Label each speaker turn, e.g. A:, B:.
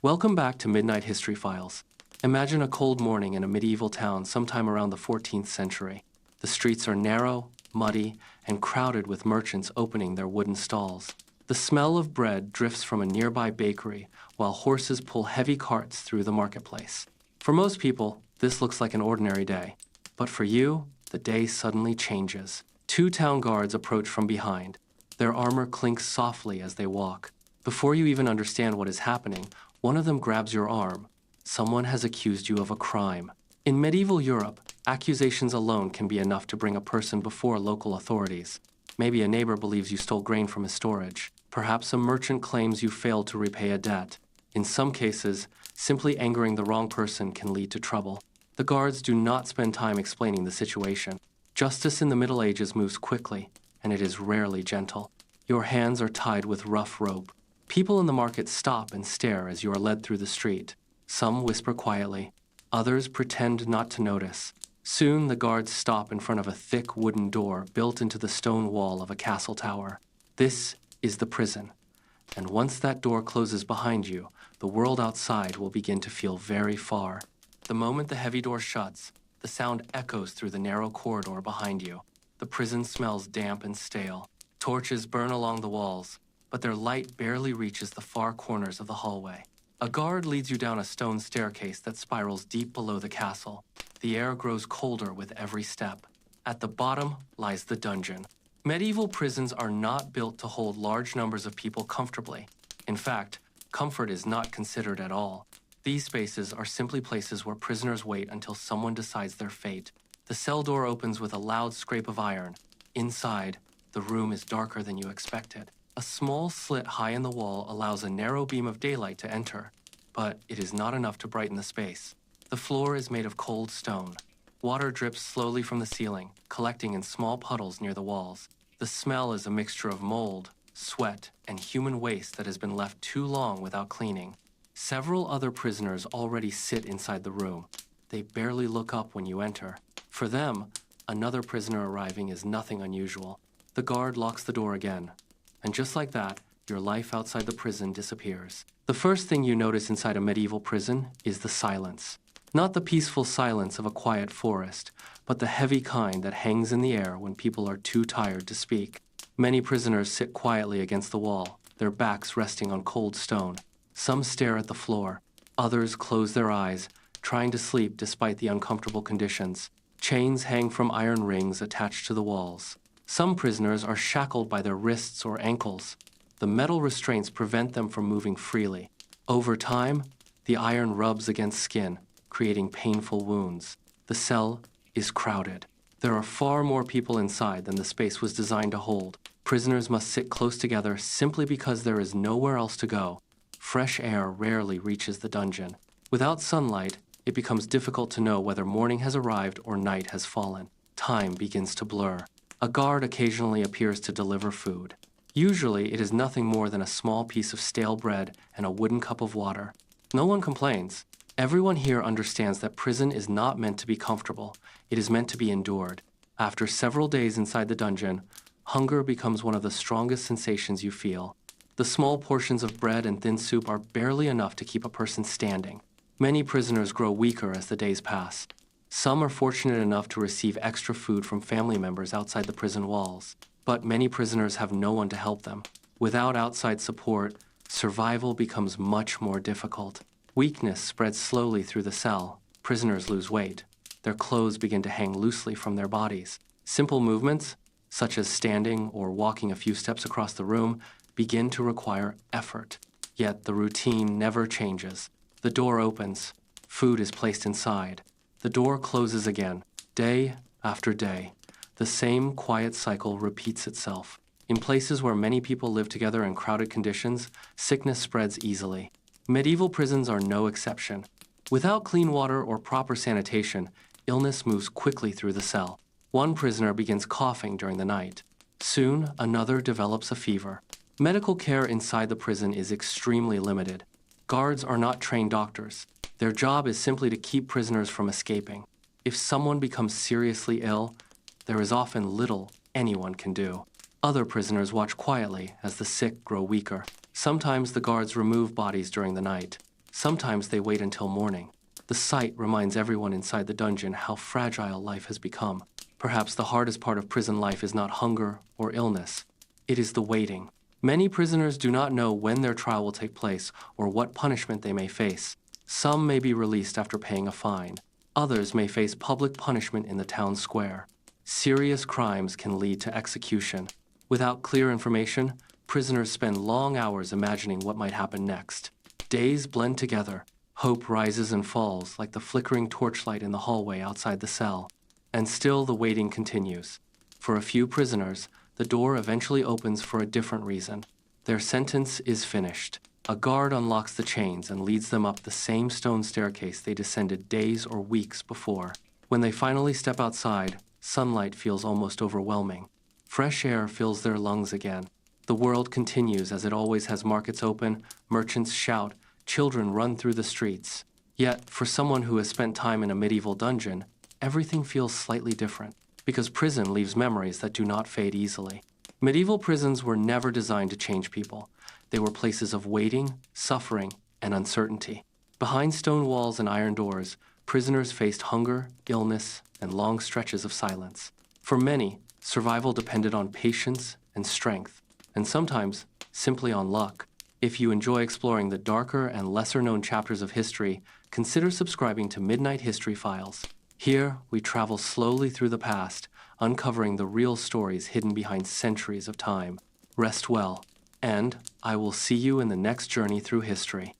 A: Welcome back to Midnight History Files. Imagine a cold morning in a medieval town sometime around the 14th century. The streets are narrow, muddy, and crowded with merchants opening their wooden stalls. The smell of bread drifts from a nearby bakery while horses pull heavy carts through the marketplace. For most people, this looks like an ordinary day. But for you, the day suddenly changes. Two town guards approach from behind. Their armor clinks softly as they walk. Before you even understand what is happening, one of them grabs your arm. Someone has accused you of a crime. In medieval Europe, accusations alone can be enough to bring a person before local authorities. Maybe a neighbor believes you stole grain from his storage. Perhaps a merchant claims you failed to repay a debt. In some cases, simply angering the wrong person can lead to trouble. The guards do not spend time explaining the situation. Justice in the Middle Ages moves quickly, and it is rarely gentle. Your hands are tied with rough rope. People in the market stop and stare as you are led through the street. Some whisper quietly. Others pretend not to notice. Soon, the guards stop in front of a thick wooden door built into the stone wall of a castle tower. This is the prison. And once that door closes behind you, the world outside will begin to feel very far. The moment the heavy door shuts, the sound echoes through the narrow corridor behind you. The prison smells damp and stale. Torches burn along the walls, but their light barely reaches the far corners of the hallway. A guard leads you down a stone staircase that spirals deep below the castle. The air grows colder with every step. At the bottom lies the dungeon. Medieval prisons are not built to hold large numbers of people comfortably. In fact, comfort is not considered at all. These spaces are simply places where prisoners wait until someone decides their fate. The cell door opens with a loud scrape of iron. Inside, the room is darker than you expected. A small slit high in the wall allows a narrow beam of daylight to enter, but it is not enough to brighten the space. The floor is made of cold stone. Water drips slowly from the ceiling, collecting in small puddles near the walls. The smell is a mixture of mold, sweat, and human waste that has been left too long without cleaning. Several other prisoners already sit inside the room. They barely look up when you enter. For them, another prisoner arriving is nothing unusual. The guard locks the door again. And just like that, your life outside the prison disappears. The first thing you notice inside a medieval prison is the silence. Not the peaceful silence of a quiet forest, but the heavy kind that hangs in the air when people are too tired to speak. Many prisoners sit quietly against the wall, their backs resting on cold stone. Some stare at the floor. Others close their eyes, trying to sleep despite the uncomfortable conditions. Chains hang from iron rings attached to the walls. Some prisoners are shackled by their wrists or ankles. The metal restraints prevent them from moving freely. Over time, the iron rubs against skin, creating painful wounds. The cell is crowded. There are far more people inside than the space was designed to hold. Prisoners must sit close together simply because there is nowhere else to go. Fresh air rarely reaches the dungeon. Without sunlight, it becomes difficult to know whether morning has arrived or night has fallen. Time begins to blur. A guard occasionally appears to deliver food. Usually, it is nothing more than a small piece of stale bread and a wooden cup of water. No one complains. Everyone here understands that prison is not meant to be comfortable. It is meant to be endured. After several days inside the dungeon, hunger becomes one of the strongest sensations you feel. The small portions of bread and thin soup are barely enough to keep a person standing. Many prisoners grow weaker as the days pass. Some are fortunate enough to receive extra food from family members outside the prison walls. But many prisoners have no one to help them. Without outside support, survival becomes much more difficult. Weakness spreads slowly through the cell. Prisoners lose weight. Their clothes begin to hang loosely from their bodies. Simple movements, such as standing or walking a few steps across the room, begin to require effort. Yet the routine never changes. The door opens. Food is placed inside. The door closes again, day after day. The same quiet cycle repeats itself. In places where many people live together in crowded conditions, sickness spreads easily. Medieval prisons are no exception. Without clean water or proper sanitation, illness moves quickly through the cell. One prisoner begins coughing during the night. Soon, another develops a fever. Medical care inside the prison is extremely limited. Guards are not trained doctors. Their job is simply to keep prisoners from escaping. If someone becomes seriously ill, there is often little anyone can do. Other prisoners watch quietly as the sick grow weaker. Sometimes the guards remove bodies during the night. Sometimes they wait until morning. The sight reminds everyone inside the dungeon how fragile life has become. Perhaps the hardest part of prison life is not hunger or illness. It is the waiting. Many prisoners do not know when their trial will take place or what punishment they may face. Some may be released after paying a fine. Others may face public punishment in the town square. Serious crimes can lead to execution. Without clear information, prisoners spend long hours imagining what might happen next. Days blend together. Hope rises and falls like the flickering torchlight in the hallway outside the cell. And still the waiting continues. For a few prisoners, the door eventually opens for a different reason. Their sentence is finished. A guard unlocks the chains and leads them up the same stone staircase they descended days or weeks before. When they finally step outside, sunlight feels almost overwhelming. Fresh air fills their lungs again. The world continues as it always has. Markets open, merchants shout, children run through the streets. Yet, for someone who has spent time in a medieval dungeon, everything feels slightly different, because prison leaves memories that do not fade easily. Medieval prisons were never designed to change people. They were places of waiting, suffering, and uncertainty. Behind stone walls and iron doors, prisoners faced hunger, illness, and long stretches of silence. For many, survival depended on patience and strength, and sometimes simply on luck. If you enjoy exploring the darker and lesser-known chapters of history, consider subscribing to Midnight History Files. Here, we travel slowly through the past, uncovering the real stories hidden behind centuries of time. Rest well, and I will see you in the next journey through history.